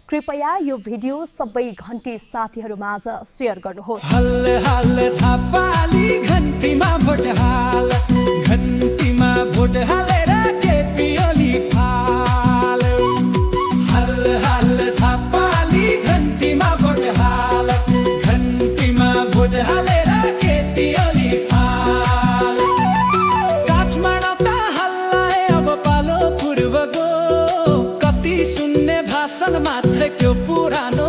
कृपया यो भिडियो सबै घन्टी साथीहरूमाझ सेयर गर्नुहोस्। हल्ले हल्ले छापाली घन्टीमा भोट हाल, घन्टीमा भोट हालेर केपी ओली फाल। हल्ले हल्ले छापाली घन्टीमा भोट हाल, घन्टीमा भोट हालेर केपी ओली फाल। काठमाडौँ त हल्लाए अब पालो पूर्वको, कति सुन्ने भाषण मात्र त्यो पुरानो